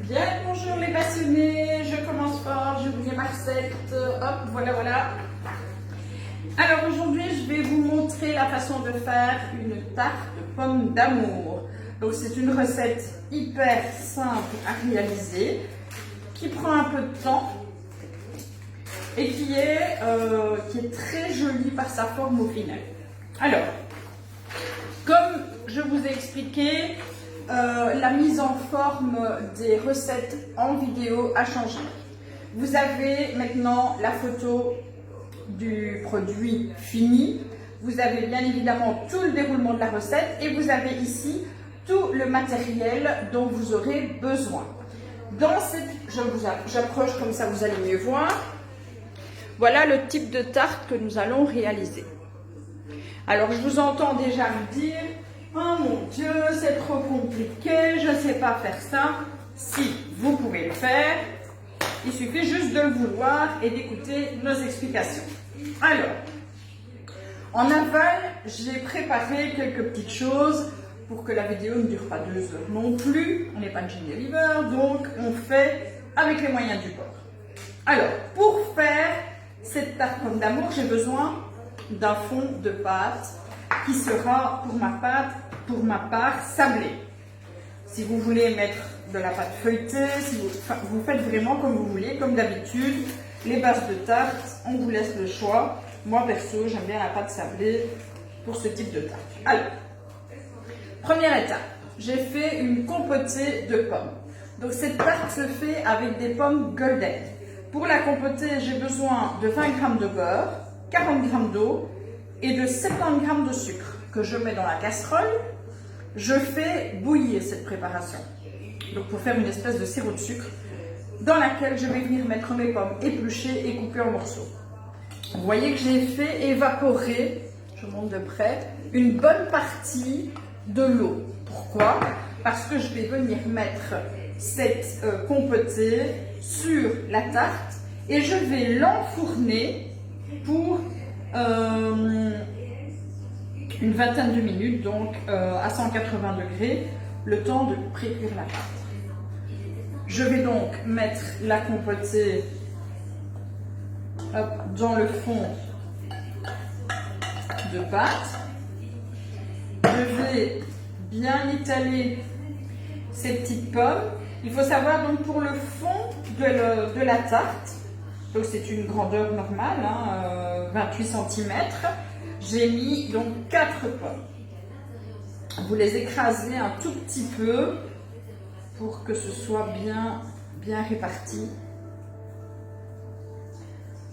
Bien, bonjour les passionnés, je commence fort, je vous mets ma recette, hop, voilà. Alors aujourd'hui, je vais vous montrer la façon de faire une tarte de pommes d'amour. Donc c'est une recette hyper simple à réaliser, qui prend un peu de temps et qui est très jolie par sa forme au final. Alors, comme je vous ai expliqué, la mise en forme des recettes en vidéo a changé. Vous avez maintenant la photo du produit fini. Vous avez bien évidemment tout le déroulement de la recette et vous avez ici tout le matériel dont vous aurez besoin. Dans cette, j'approche comme ça vous allez mieux voir. Voilà le type de tarte que nous allons réaliser. Alors je vous entends déjà me dire: oh mon Dieu, c'est trop compliqué, je ne sais pas faire ça. Si, vous pouvez le faire. Il suffit juste de le vouloir et d'écouter nos explications. Alors, en aval, j'ai préparé quelques petites choses pour que la vidéo ne dure pas 2 heures non plus. On n'est pas de Jenny Oliver, donc on fait avec les moyens du bord. Alors, pour faire cette tarte pomme d'amour, j'ai besoin d'un fond de pâte qui sera pour ma part sablé. Si vous voulez mettre de la pâte feuilletée, si vous faites vraiment comme vous voulez, comme d'habitude. Les bases de tarte, on vous laisse le choix. Moi perso, j'aime bien la pâte sablée pour ce type de tarte. Alors, première étape, j'ai fait une compotée de pommes. Donc cette tarte se fait avec des pommes golden. Pour la compotée, j'ai besoin de 20 g de beurre, 40 g d'eau et de 70 g de sucre que je mets dans la casserole. Je fais bouillir cette préparation. Donc pour faire une espèce de sirop de sucre dans laquelle je vais venir mettre mes pommes épluchées et coupées en morceaux. Vous voyez que j'ai fait évaporer, je montre de près, une bonne partie de l'eau. Pourquoi? Parce que je vais venir mettre cette compotée sur la tarte et je vais l'enfourner pour une vingtaine de minutes, donc à 180 degrés, le temps de pré-cuire la pâte. Je vais donc mettre la compotée dans le fond de pâte. Je vais bien étaler ces petites pommes. Il faut savoir donc pour le fond de la tarte, donc c'est une grandeur normale, 28 cm, j'ai mis donc 4 pommes. Vous les écrasez un tout petit peu pour que ce soit bien réparti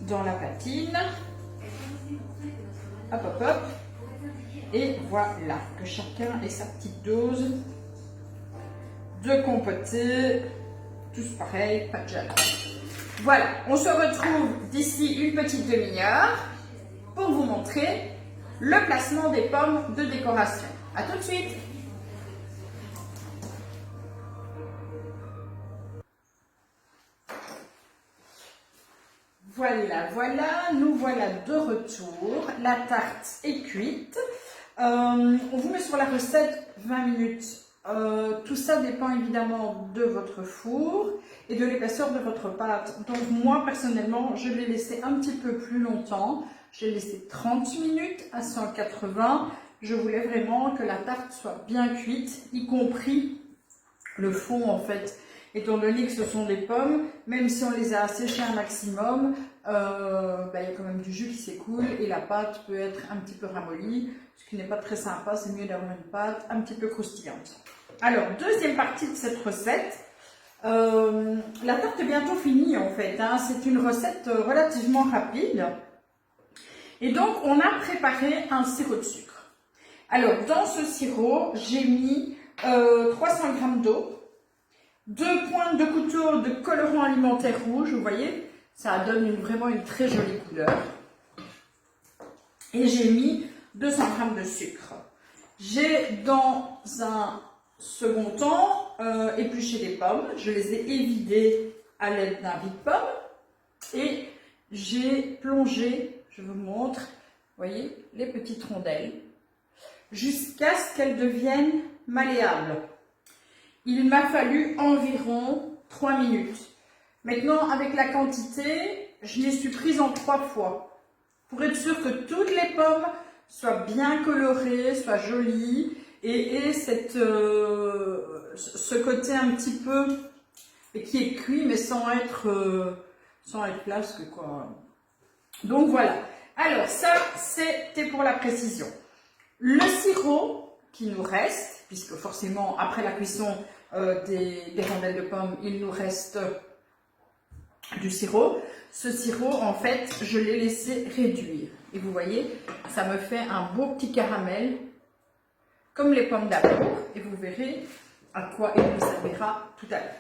dans la pâtine. Hop, hop, hop. Et voilà, que chacun ait sa petite dose de compotée. Tous pareil, pas de jaloux. Voilà, on se retrouve d'ici une petite demi-heure pour vous montrer le placement des pommes de décoration. A tout de suite! Voilà, nous voilà de retour. La tarte est cuite. On vous met sur la recette 20 minutes. Tout ça dépend évidemment de votre four et de l'épaisseur de votre pâte. Donc moi personnellement, je l'ai laissé un petit peu plus longtemps. J'ai laissé 30 minutes à 180. Je voulais vraiment que la tarte soit bien cuite, y compris le fond en fait. Étant donné que ce sont des pommes, même si on les a asséchées un maximum, il y a quand même du jus qui s'écoule et la pâte peut être un petit peu ramollie, ce qui n'est pas très sympa. C'est mieux d'avoir une pâte un petit peu croustillante. Alors, deuxième partie de cette recette. La tarte est bientôt finie en fait, c'est une recette relativement rapide. Et donc, on a préparé un sirop de sucre. Alors, dans ce sirop, j'ai mis 300 g d'eau, 2 pointes de couteau de colorant alimentaire rouge, vous voyez, ça donne vraiment une très jolie couleur. Et j'ai mis 200 g de sucre. J'ai dans un second temps épluché des pommes, je les ai évidées à l'aide d'un vide-pomme et j'ai plongé, je vous montre, vous voyez, les petites rondelles jusqu'à ce qu'elles deviennent malléables. Il m'a fallu environ 3 minutes. Maintenant, avec la quantité, je les suis prises en 3 fois. Pour être sûr que toutes les pommes soient bien colorées, soient jolies et ce côté un petit peu qui est cuit mais sans être flasque quoi. Donc voilà. Alors ça, c'était pour la précision. Le sirop qui nous reste, puisque forcément après la cuisson des rondelles de pommes, il nous reste du sirop. Ce sirop, en fait, je l'ai laissé réduire. Et vous voyez, ça me fait un beau petit caramel, comme les pommes d'amour. Et vous verrez à quoi il nous servira tout à l'heure.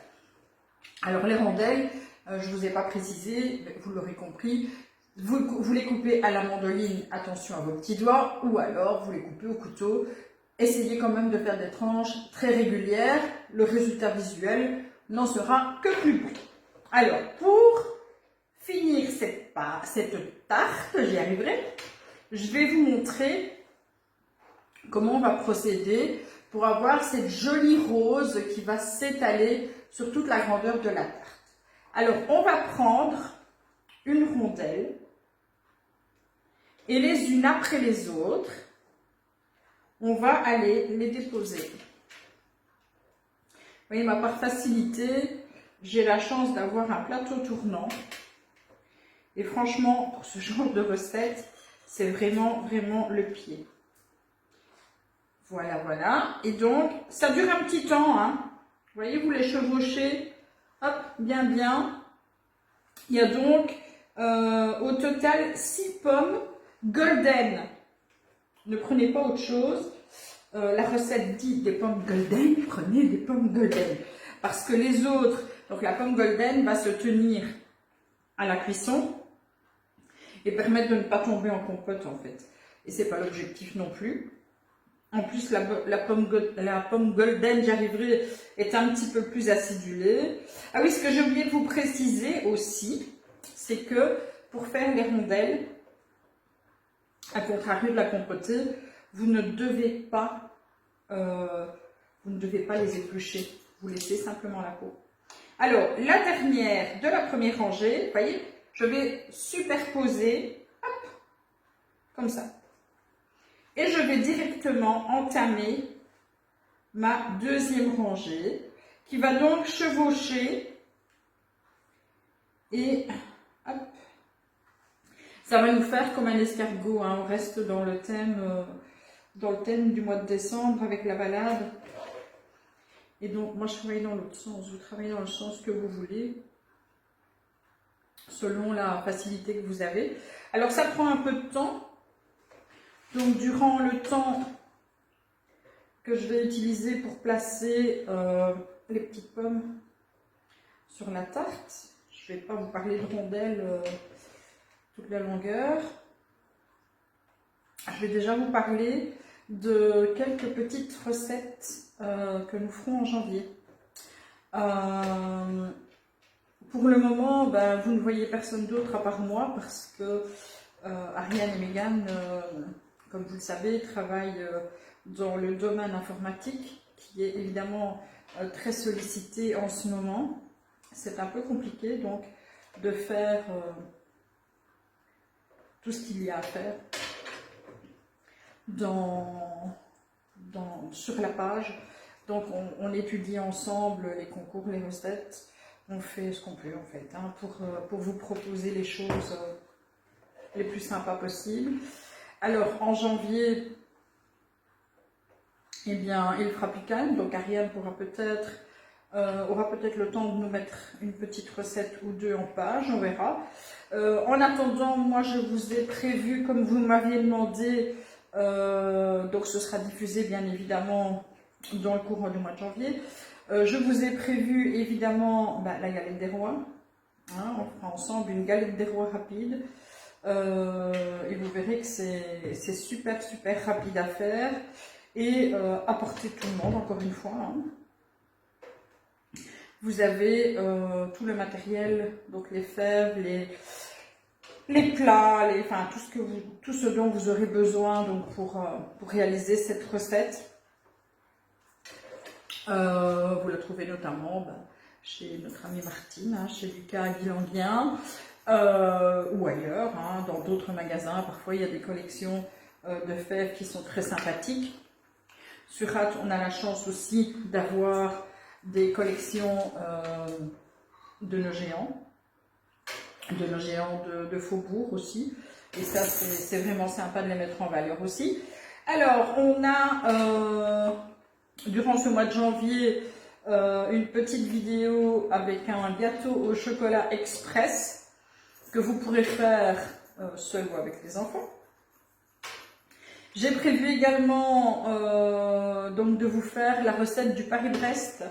Alors les rondelles, je ne vous ai pas précisé, mais vous l'aurez compris, vous les coupez à la mandoline, attention à vos petits doigts, ou alors vous les coupez au couteau. Essayez quand même de faire des tranches très régulières, le résultat visuel n'en sera que plus beau. Alors, pour finir cette tarte, j'y arriverai, je vais vous montrer comment on va procéder pour avoir cette jolie rose qui va s'étaler sur toute la grandeur de la tarte. Alors, on va prendre une rondelle et les unes après les autres, on va aller les déposer. Vous voyez, par facilité, j'ai la chance d'avoir un plateau tournant. Et franchement, pour ce genre de recette, c'est vraiment, vraiment le pied. Voilà, voilà. Et donc, ça dure un petit temps. Hein. Vous voyez, vous les chevauchez. Hop, bien, bien. Il y a donc au total 6 pommes golden. Ne prenez pas autre chose. La recette dit des pommes golden. Prenez des pommes golden. Parce que les autres, donc la pomme golden va se tenir à la cuisson et permettre de ne pas tomber en compote en fait. Et c'est pas l'objectif non plus. En plus, la pomme golden, j'y arriverai, est un petit peu plus acidulée. Ah oui, ce que j'ai oublié de vous préciser aussi, c'est que pour faire les rondelles, à contrario de la compotée, vous ne devez pas les éplucher. Vous laissez simplement la peau. Alors, la dernière de la première rangée, vous voyez, je vais superposer, hop, comme ça. Et je vais directement entamer ma deuxième rangée, qui va donc chevaucher. Et hop, ça va nous faire comme un escargot. Hein. On reste dans le thème du mois de décembre avec la balade. Et donc, moi, je travaille dans l'autre sens. Vous travaillez dans le sens que vous voulez, selon la facilité que vous avez. Alors, ça prend un peu de temps. Donc, durant le temps que je vais utiliser pour placer les petites pommes sur la tarte, je ne vais pas vous parler de rondelles toute la longueur. Je vais déjà vous parler de quelques petites recettes que nous ferons en janvier. Pour le moment, vous ne voyez personne d'autre à part moi parce que Ariane et Megan, comme vous le savez, travaillent dans le domaine informatique qui est évidemment très sollicité en ce moment. C'est un peu compliqué donc de faire tout ce qu'il y a à faire sur la page. Donc on étudie ensemble les concours, les recettes, on fait ce qu'on peut en fait hein, pour vous proposer les choses les plus sympas possibles. Alors en janvier, eh bien il fera plus calme, donc Ariane aura peut-être le temps de nous mettre une petite recette ou deux en page, on verra. En attendant, moi je vous ai prévu, comme vous m'aviez demandé, donc ce sera diffusé bien évidemment dans le courant du mois de janvier. Je vous ai prévu évidemment la galette des rois. Hein, on fera ensemble une galette des rois rapide. Et vous verrez que c'est super rapide à faire et à portée de tout le monde, encore une fois. Hein. Vous avez tout le matériel, donc les fèves, les plats, enfin, tout ce dont vous aurez besoin donc, pour réaliser cette recette. Vous la trouvez notamment chez notre amie Martine, hein, chez Lucas Guilanguien, ou ailleurs, hein, dans d'autres magasins. Parfois, il y a des collections de fèves qui sont très sympathiques. Sur Rat, on a la chance aussi d'avoir des collections de nos géants de Faubourg aussi. Et ça, c'est vraiment sympa de les mettre en valeur aussi. Alors, on a, durant ce mois de janvier, une petite vidéo avec un gâteau au chocolat express que vous pourrez faire seul ou avec les enfants. J'ai prévu également donc de vous faire la recette du Paris-Brest,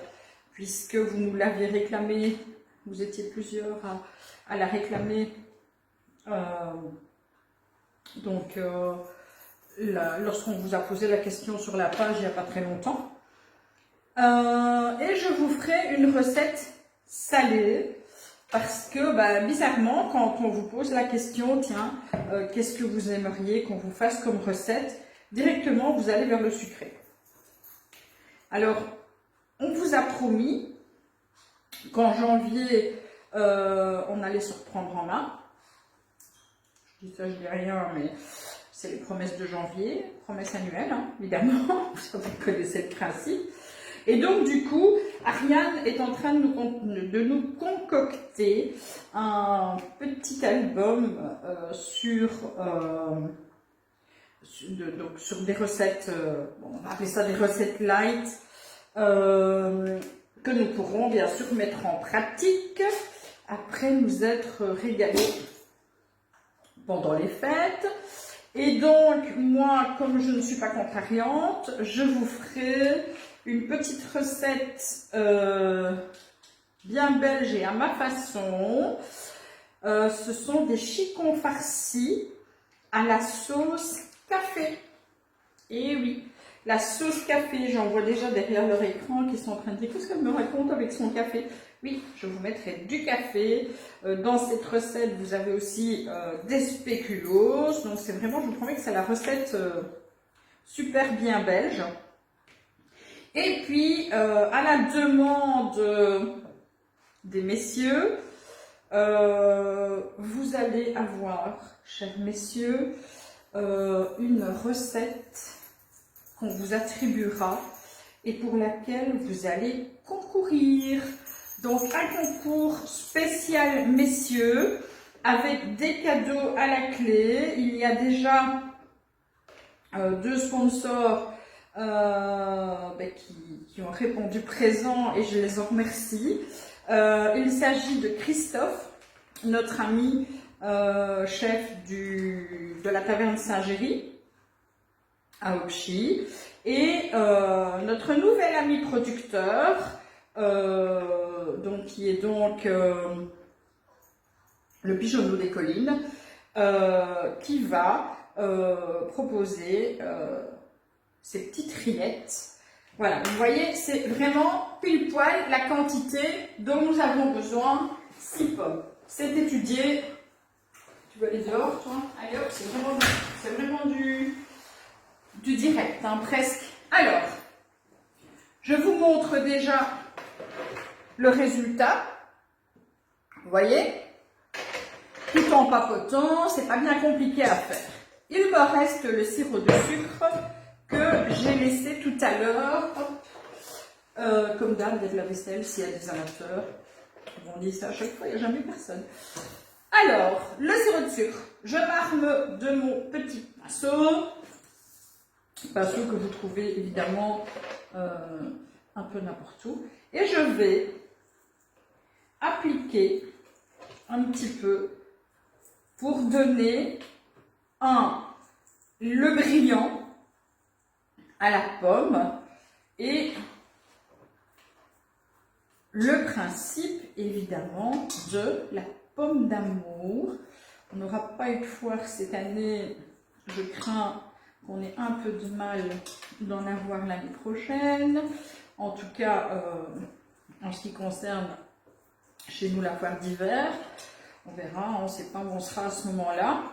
puisque vous nous l'aviez réclamé, vous étiez plusieurs à la réclamer. Lorsqu'on vous a posé la question sur la page il n'y a pas très longtemps. Et je vous ferai une recette salée, parce que bizarrement, quand on vous pose la question, tiens, qu'est-ce que vous aimeriez qu'on vous fasse comme recette, directement vous allez vers le sucré. Alors, on vous a promis qu'en janvier, on allait se reprendre en main. Je dis ça, je dis rien, mais c'est les promesses de janvier, promesses annuelles, hein, évidemment, vous connaissez le principe. Et donc, du coup, Ariane est en train de nous concocter un petit album sur des recettes, on va appeler ça des recettes light, que nous pourrons bien sûr mettre en pratique après nous être régalés pendant les fêtes. Et donc, moi, comme je ne suis pas contrariante, je vous ferai une petite recette bien belge et à ma façon. Ce sont des chicons farcis à la sauce café. Et oui, la sauce café, j'en vois déjà derrière leur écran qui sont en train de dire qu'est-ce qu'elle me raconte avec son café. Oui, je vous mettrai du café. Dans cette recette, vous avez aussi des spéculoos. Donc c'est vraiment, je vous promets que c'est la recette super bien belge. Et puis, à la demande des messieurs, vous allez avoir, chers messieurs, une recette qu'on vous attribuera et pour laquelle vous allez concourir. Donc, un concours spécial messieurs avec des cadeaux à la clé. Il y a déjà 2 sponsors qui ont répondu présent et je les en remercie. Il s'agit de Christophe, notre ami chef de la taverne Saint-Géry à Auchy, et notre nouvel ami producteur, qui est le Pigeonneau des Collines, qui va proposer ces petites rillettes. Voilà, vous voyez, c'est vraiment pile poil la quantité dont nous avons besoin. 6 pommes. C'est étudié. Tu veux aller dehors, toi? Allez hop, c'est vraiment du direct, hein, presque. Alors, je vous montre déjà le résultat. Vous voyez? Tout en papotant, c'est pas bien compliqué à faire. Il me reste le sirop de sucre que j'ai laissé tout à l'heure. Comme d'hab, de la vaisselle, s'il y a des amateurs. On dit ça à chaque fois, il n'y a jamais personne. Alors, le sirop de sucre, je m'arme de mon petit pinceau. Pinceau que vous trouvez évidemment un peu n'importe où. Et je vais appliquer un petit peu pour donner le brillant à la pomme et le principe évidemment de la pomme d'amour. On n'aura pas eu de foire cette année, je crains qu'on ait un peu de mal d'en avoir l'année prochaine. En tout cas, en ce qui concerne chez nous la foire d'hiver, on verra, on ne sait pas où on sera à ce moment-là.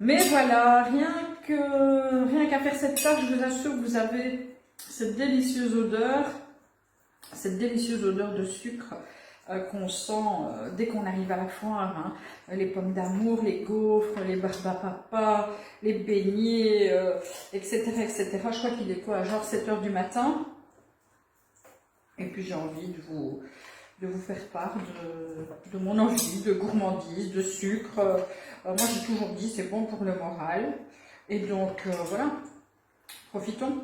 Mais voilà, rien qu'à faire cette tâche, je vous assure que vous avez cette délicieuse odeur cette délicieuse odeur de sucre qu'on sent dès qu'on arrive à la foire, hein. Les pommes d'amour, les gaufres, les barbapapa, les beignets, etc., etc. Je crois qu'il est quoi, genre 7 h du matin. Et puis j'ai envie de vous faire part de mon envie, de gourmandise, de sucre. Moi j'ai toujours dit c'est bon pour le moral. Et donc voilà, profitons.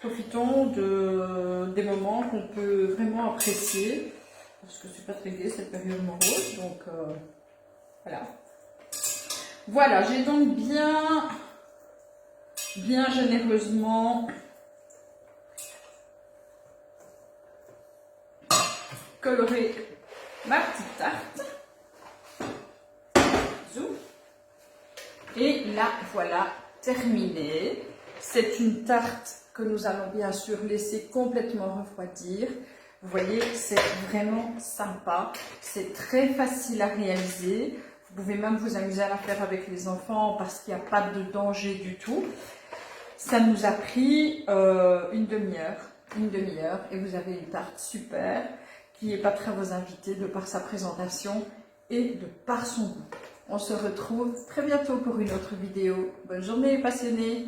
Profitons des moments qu'on peut vraiment apprécier. Parce que c'est pas très gai cette période morose. Donc voilà. Voilà, j'ai donc bien généreusement coloré ma petite tarte. Et là, voilà, terminé. C'est une tarte que nous allons bien sûr laisser complètement refroidir. Vous voyez, c'est vraiment sympa. C'est très facile à réaliser. Vous pouvez même vous amuser à la faire avec les enfants parce qu'il n'y a pas de danger du tout. Ça nous a pris une demi-heure et vous avez une tarte super qui est pas très à vos invités de par sa présentation et de par son goût. On se retrouve très bientôt pour une autre vidéo. Bonne journée, passionnés!